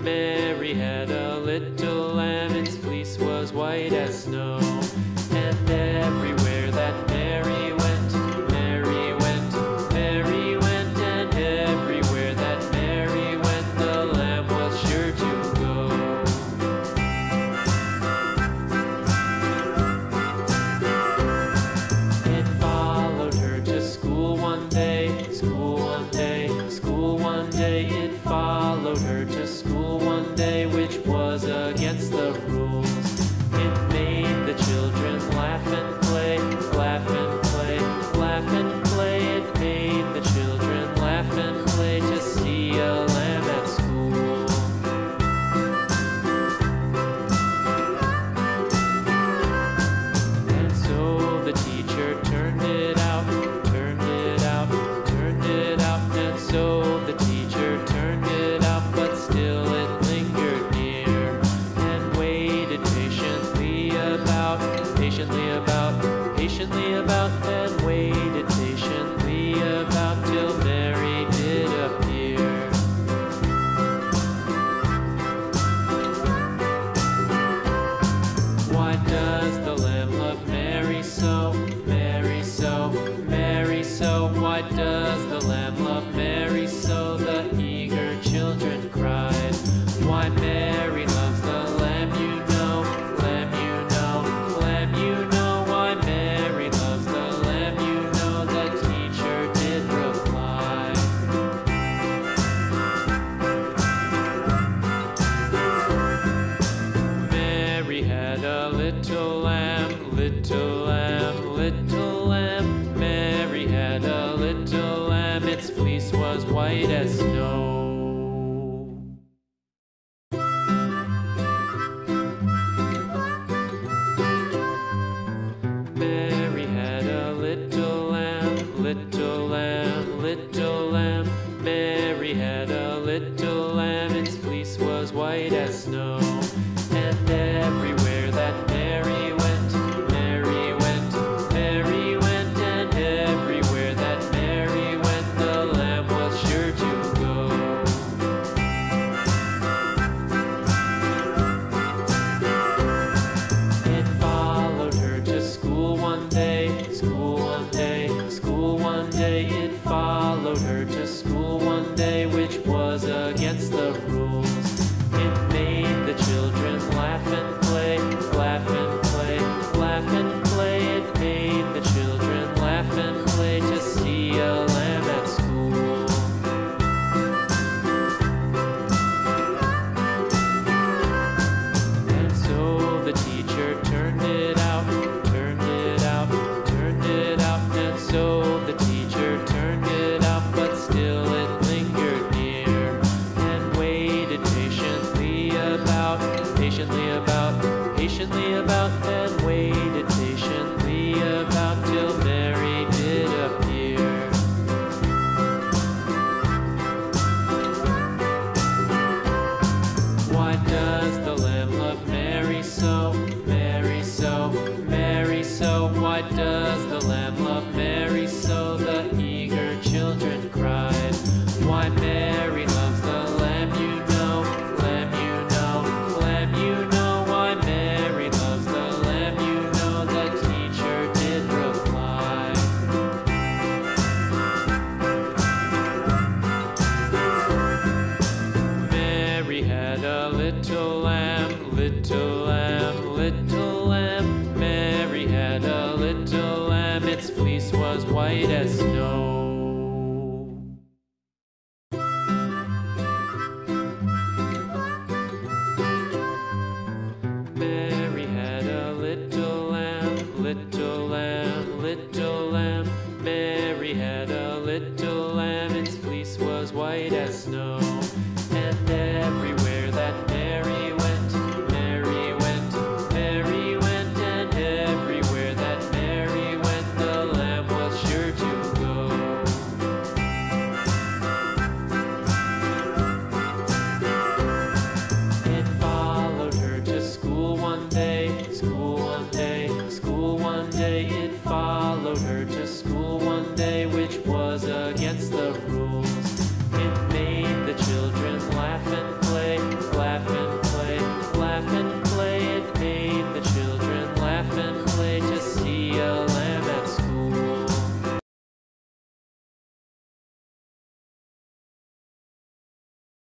Mary had a little lamb, its fleece was white as snow. And everywhere that Mary went, Mary went, Mary went, and everywhere that Mary went, the lamb was sure to go. It followed her to school one day, school one day, school one day. It followed her to school one day, which was against the rules. It made the children laugh and play, laugh and play, laugh and play. It made the children laugh and play to see a lamb at school. And so the teacher turned it out, turned it out, turned it out. And so the teacher turned it out, but still it lingered near and waited patiently about, patiently about, patiently about, and waited patiently about till Mary did appear. Why does the lamb love Mary so, Mary so, Mary so? Why does the lamb love Mary so? The eager children cried. Why Mary loves the lamb, you know, lamb, you know, lamb, you know. Why Mary loves the lamb, you know, the teacher did reply. Mary had a little lamb, little lamb, little lamb. Mary had a little lamb, its fleece was white as snow. Mary had a little lamb, little lamb, little lamb. Mary had a little lamb, its fleece was white as snow. And everywhere that Mary went, Mary went, Mary went, and everywhere that Mary went, the lamb was sure to go. It followed her to school one day, school one day, school one day. It followed her to school one day, which was against the rules. It made the children laugh and play, laugh and play, laugh and play. It made the children laugh and play to see a lamb at school. And so the teacher turned it out, turned it out, turned it out. And so the teacher turned it out, but still it lingered near and waited patiently about, patiently about, patiently about, and